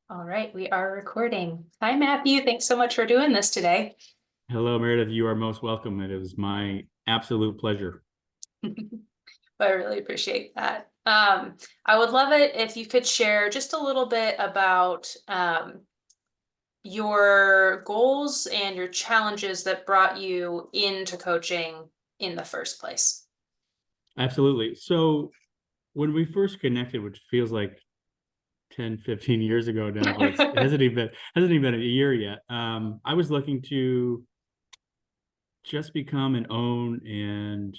All right, we are recording. Hi, Matthew. Thanks so much for doing this today. Hello, Meredith. You are most welcome. It was my absolute pleasure. I really appreciate that. I would love it if you could share just a little bit about your goals and your challenges that brought you into coaching in the first place. Absolutely. So when we first connected, which feels like 10, 15 years ago now, but it hasn't even been a year yet. I was looking to just become and own and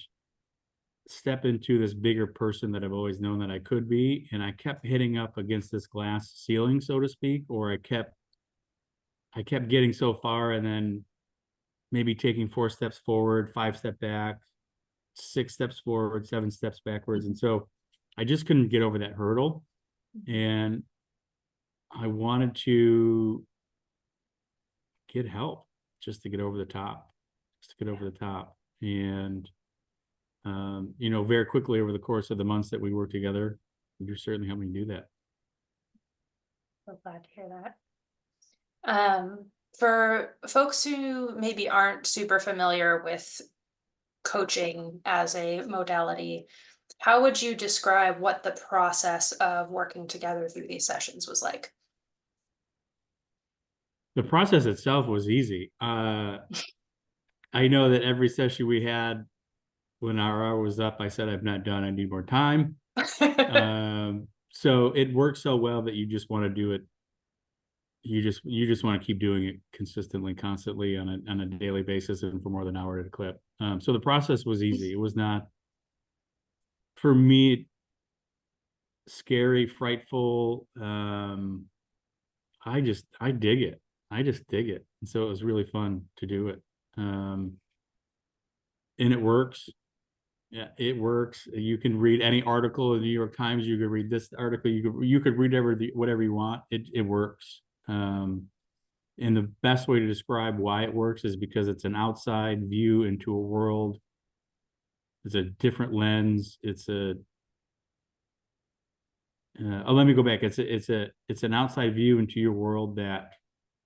step into this bigger person that I've always known that I could be. And I kept hitting up against this glass ceiling, so to speak, or I kept getting so far and then maybe taking 4 steps forward, 5 step back, 6 steps forward, 7 steps backwards. And so I just couldn't get over that hurdle. And I wanted to get help just to get over the top, just to get over the top. And, very quickly over the course of the months that we worked together, you certainly helped me do that. So glad to hear that. For folks who maybe aren't super familiar with coaching as a modality, how would you describe what the process of working together through these sessions was like? The process itself was easy. I know that every session we had, when our hour was up, I said, I'm not done. I need more time. So it works so well that you just want to do it. You just want to keep doing it consistently, constantly on a daily basis and for more than an hour at a clip. So the process was easy. It was not for me scary, frightful. I dig it. I just dig it. And so it was really fun to do it. And it works. Yeah, it works. You can read any article in the New York Times. You could read this article. You could read whatever you want. It works. And the best way to describe why it works is because it's an outside view into a world. It's a different lens. Let me go back. It's an outside view into your world that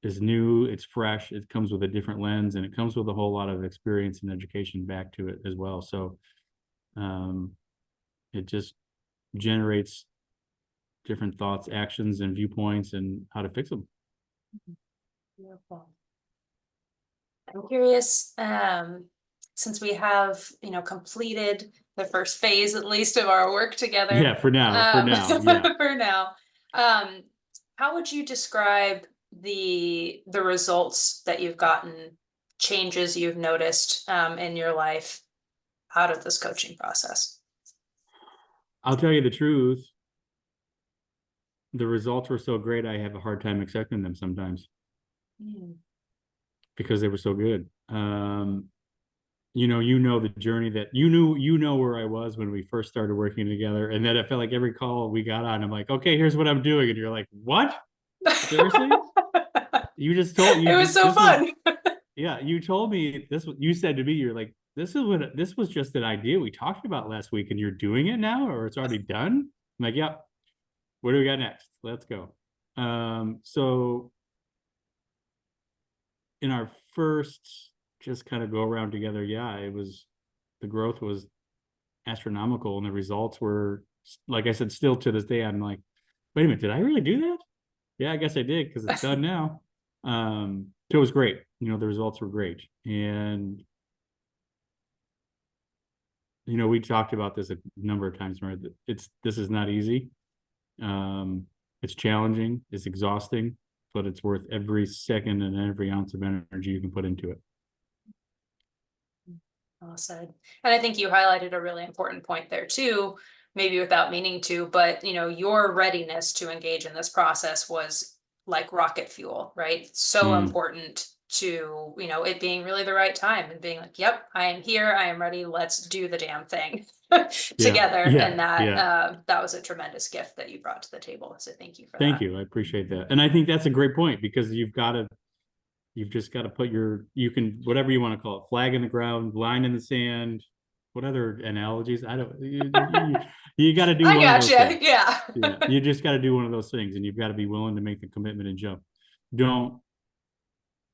is new. It's fresh. It comes with a different lens, and it comes with a whole lot of experience and education back to it as well. So, um, it just generates different thoughts, actions, and viewpoints, and how to fix them. Beautiful. I'm curious, since we have, completed the first phase at least of our work together, Yeah, for now, yeah. for now, um, how would you describe the results that you've gotten, changes you've noticed, in your life out of this coaching process? I'll tell you the truth. The results were so great, I have a hard time accepting them sometimes Mm. because they were so good. The journey that where I was when we first started working together, and then I felt like every call we got on, I'm like, okay, here's what I'm doing, and you're like, what? Seriously? You just told It you was so this was fun. Yeah, you told me this. You said to me, you're like, this was just an idea we talked about last week, and you're doing it now, or it's already done. I'm like, yep. What do we got next? Let's go. So in our first just kind of go around together, yeah, the growth was astronomical, and the results were, like I said, still to this day, I'm like, wait a minute, did I really do that? Yeah, I guess I did because it's done now. So it was great. The results were great, and we talked about this a number of times, right? This is not easy. Um, it's challenging, it's exhausting, but it's worth every second and every ounce of energy you can put into it. Well said. And I think you highlighted a really important point there too, maybe without meaning to, but your readiness to engage in this process was like rocket fuel, right? So Mm, important to, it being really the right time and being like, yep, I am here, I am ready, let's do the damn thing yeah, together. And yeah, that yeah. that was a tremendous gift that you brought to the table. So thank you for Thank that. you. I appreciate that. And I think that's a great point because you've just got to put you can, whatever you want to call it, flag in the ground, line in the sand. What other analogies? I don't, You got to do I one of those gotcha. things. Yeah. Yeah, you just got to do one of those things, and you've got to be willing to make the commitment and jump. Don't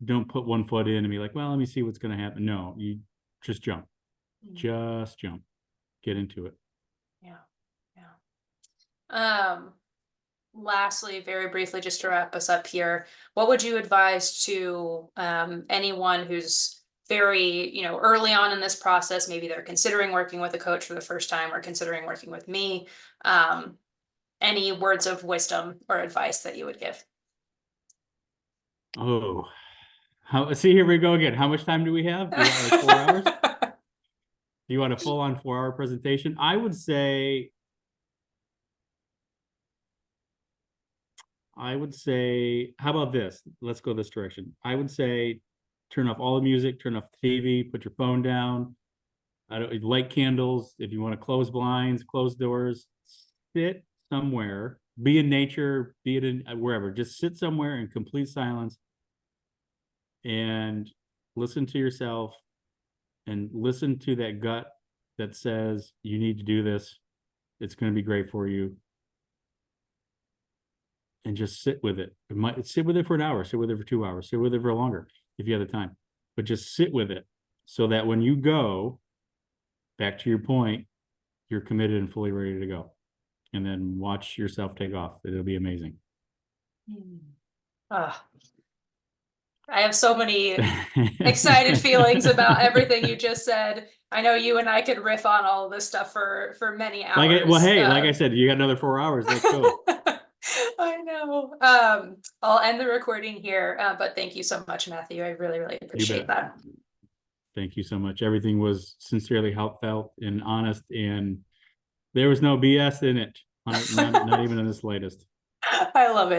don't put one foot in and be like, well, let me see what's going to happen. No, you just jump. Just jump. Get into it. Yeah. Yeah. Lastly, very briefly, just to wrap us up here, what would you advise to anyone who's very, early on in this process? Maybe they're considering working with a coach for the first time or considering working with me. Any words of wisdom or advice that you would give? Oh, see, here we go again. How much time do we have? Do you want like 4 hours? Do you want a full on 4 hour presentation? I would say, how about this? Let's go this direction. I would say turn off all the music, turn off the TV, put your phone down. I don't light candles. If you want to close blinds, close doors, sit somewhere, be in nature, be it in wherever. Just sit somewhere in complete silence and listen to yourself and listen to that gut that says you need to do this. It's going to be great for you. And just sit with it. Sit with it for an hour, sit with it for 2 hours, sit with it for longer if you have the time. But just sit with it so that when you go, back to your point, you're committed and fully ready to go. And then watch yourself take off. It'll be amazing. Ah, I have so many excited feelings about everything you just said. I know you and I could riff on all of this stuff for many hours. Hey, like I said, you got another 4 hours. Let's go. I know. I'll end the recording here, but thank you so much, Matthew. I really, really appreciate that. Thank you so much. Everything was sincerely heartfelt and honest, and there was no BS in it. Not even in the slightest. I love it.